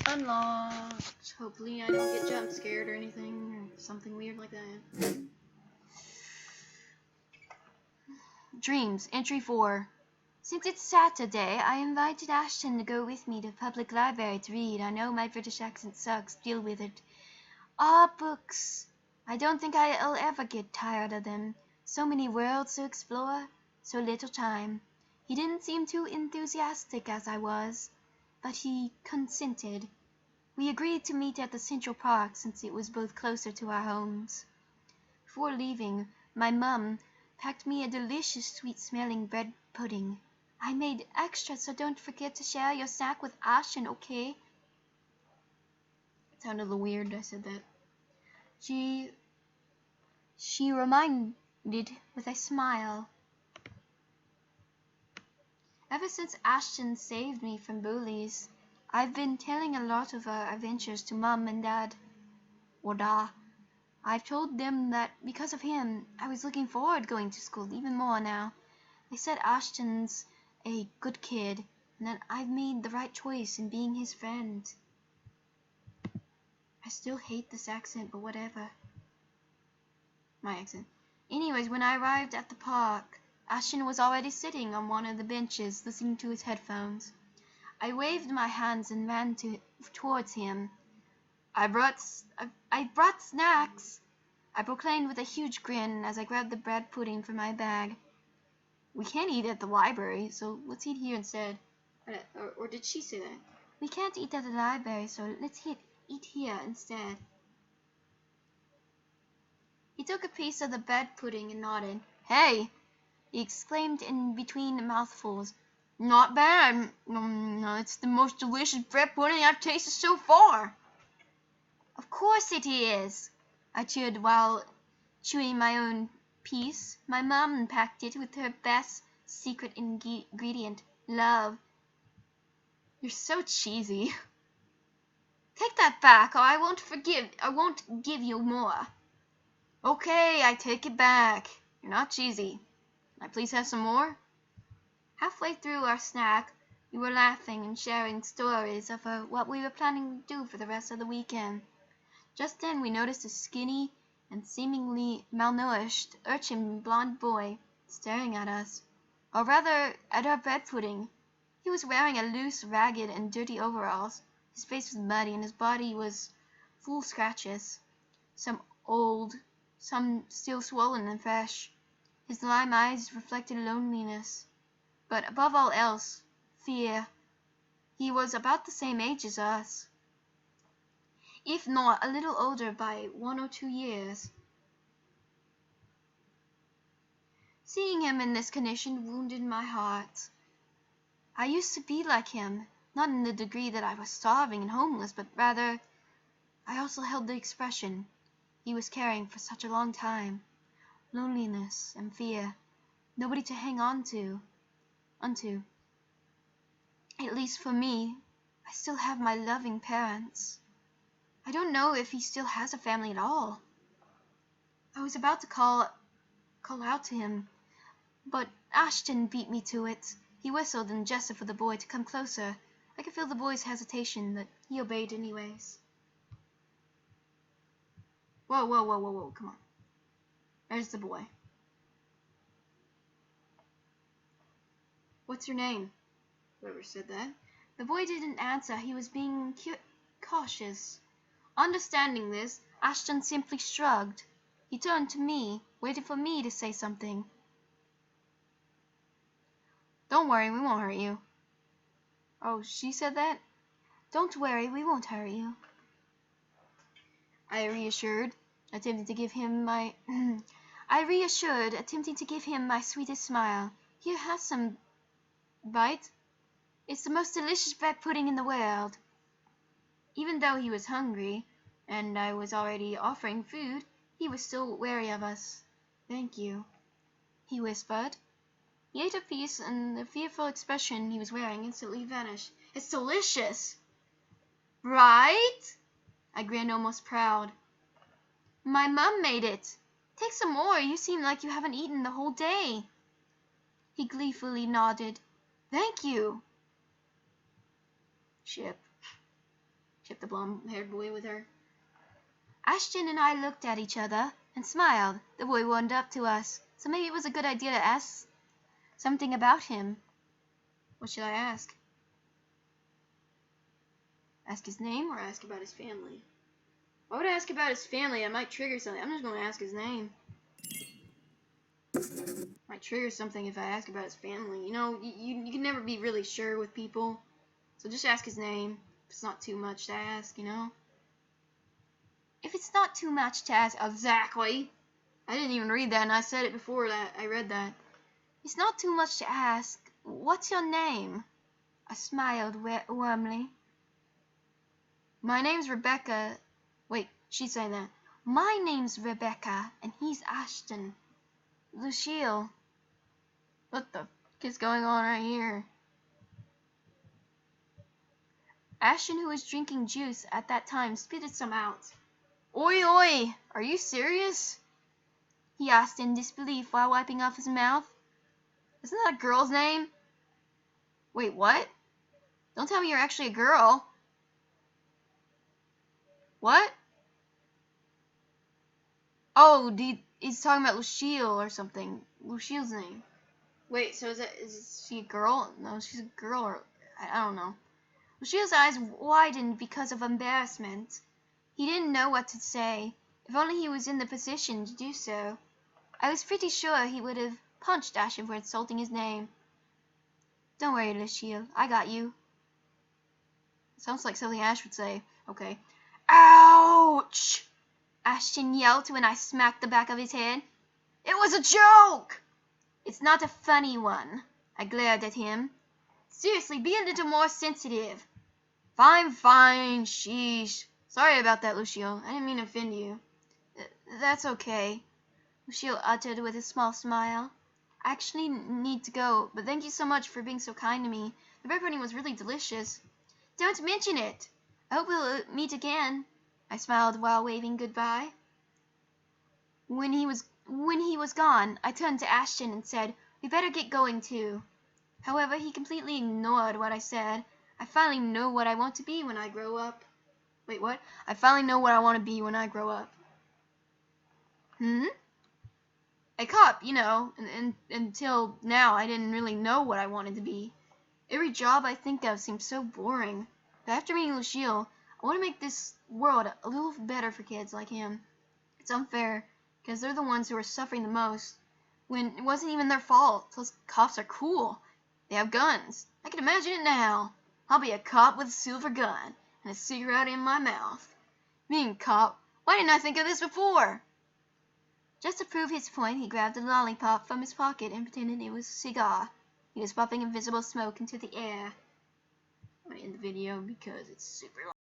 Unlocked. Hopefully I don't get jump scared or anything, or something weird like that. Dreams, entry 4. Since it's Saturday, I invited Ashton to go with me to the public library to read. I know my British accent sucks, deal with it. Books. I don't think I'll ever get tired of them. So many worlds to explore, so little time. He didn't seem too enthusiastic as I was, but he consented. We agreed to meet at the Central Park since it was both closer to our homes. Before leaving, my mum packed me a delicious sweet-smelling bread pudding. I made extra, so don't forget to share your snack with Ashton, okay? It sounded a little weird, I said that. She reminded with a smile. Ever since Ashton saved me from bullies, I've been telling a lot of our adventures to Mum and Dad. Or Da. I've told them that because of him, I was looking forward to going to school even more now. They said Ashton's a good kid, and that I've made the right choice in being his friend. I still hate this accent, but whatever. My accent. Anyways, when I arrived at the park, Ashton was already sitting on one of the benches, listening to his headphones. I waved my hands and ran towards him. I brought snacks, I proclaimed with a huge grin as I grabbed the bread pudding from my bag. We can't eat at the library, so let's eat here instead. Or did she say that? We can't eat at the library, so let's eat here instead. He took a piece of the bread pudding and nodded. Hey! He exclaimed in between mouthfuls. Not bad. It's the most delicious bread pudding I've tasted so far. Of course it is, I cheered while chewing my own piece. My mom packed it with her best secret ingredient, love. You're so cheesy. Take that back, or I won't give you more. Okay, I take it back. You're not cheesy. Can I please have some more? Halfway through our snack, we were laughing and sharing stories of what we were planning to do for the rest of the weekend. Just then we noticed a skinny and seemingly malnourished urchin blonde boy staring at us, or rather at our bread pudding. He was wearing a loose, ragged, and dirty overalls. His face was muddy and his body was full of scratches, some old, some still swollen and fresh. His lime eyes reflected loneliness, but above all else, fear. He was about the same age as us, if not a little older by 1 or 2 years. Seeing him in this condition wounded my heart. I used to be like him, not in the degree that I was starving and homeless, but rather I also held the expression he was carrying for such a long time. Loneliness and fear. Nobody to hang on to. At least for me, I still have my loving parents. I don't know if he still has a family at all. I was about to call out to him, but Ashton beat me to it. He whistled and gestured for the boy to come closer. I could feel the boy's hesitation, but he obeyed anyways. Whoa, come on. There's the boy. What's your name? Whoever said that. The boy didn't answer. He was being cautious. Understanding this, Ashton simply shrugged. He turned to me, waiting for me to say something. Don't worry, we won't hurt you. Oh, she said that? Don't worry, we won't hurt you. I reassured, attempting to give him my sweetest smile. Here, have some bite. It's the most delicious bread pudding in the world. Even though he was hungry, and I was already offering food, he was still wary of us. Thank you, he whispered. He ate a piece, and the fearful expression he was wearing instantly vanished. It's delicious! Right? I grinned, almost proud. My mum made it. Take some more. You seem like you haven't eaten the whole day. He gleefully nodded. Thank you. Chip the blonde-haired boy with her. Ashton and I looked at each other and smiled. The boy warmed up to us, so maybe it was a good idea to ask something about him. What should I ask? Ask his name or ask about his family? Why would I ask about his family? I might trigger something. I'm just going to ask his name. Might trigger something if I ask about his family. You know, you can never be really sure with people. So just ask his name. If it's not too much to ask, you know? If it's not too much to ask, exactly. I didn't even read that, and I said it before that I read that. It's not too much to ask. What's your name? I smiled warmly. My name's Rebecca. Wait, she's saying that. My name's Rebecca, and he's Ashton. Lucille. What the f*** is going on right here? Ashton, who was drinking juice at that time, spitted some out. Oi, oi! Are you serious? He asked in disbelief while wiping off his mouth. Isn't that a girl's name? Wait, what? Don't tell me you're actually a girl. What? Oh, he's talking about Lucille or something. Lucille's name. Wait, so is she a girl? No, she's a girl, or I don't know. Lucille's eyes widened because of embarrassment. He didn't know what to say. If only he was in the position to do so. I was pretty sure he would have punched Ashton for insulting his name. Don't worry, Lucille. I got you. Sounds like something Ash would say. Okay. Ouch! Ashton yelled when I smacked the back of his head. It was a joke! It's not a funny one. I glared at him. Seriously, be a little more sensitive. Fine, sheesh. Sorry about that, Lucille. I didn't mean to offend you. That's okay, Lucille uttered with a small smile. I actually need to go, but thank you so much for being so kind to me. The bread pudding was really delicious. Don't mention it. I hope we'll meet again. I smiled while waving goodbye. When he was gone, I turned to Ashton and said, we better get going too. However, he completely ignored what I said. I finally know what I want to be when I grow up. Wait, what? I finally know what I want to be when I grow up. A cop, you know, and until now I didn't really know what I wanted to be. Every job I think of seems so boring. But after meeting Lucille, I want to make this world a little better for kids like him. It's unfair, because they're the ones who are suffering the most, when it wasn't even their fault. Those cops are cool. They have guns. I can imagine it now. I'll be a cop with a silver gun and a cigarette in my mouth. Being cop, why didn't I think of this before? Just to prove his point, he grabbed a lollipop from his pocket and pretended it was a cigar. He was puffing invisible smoke into the air. I'm going to end the video because it's super long.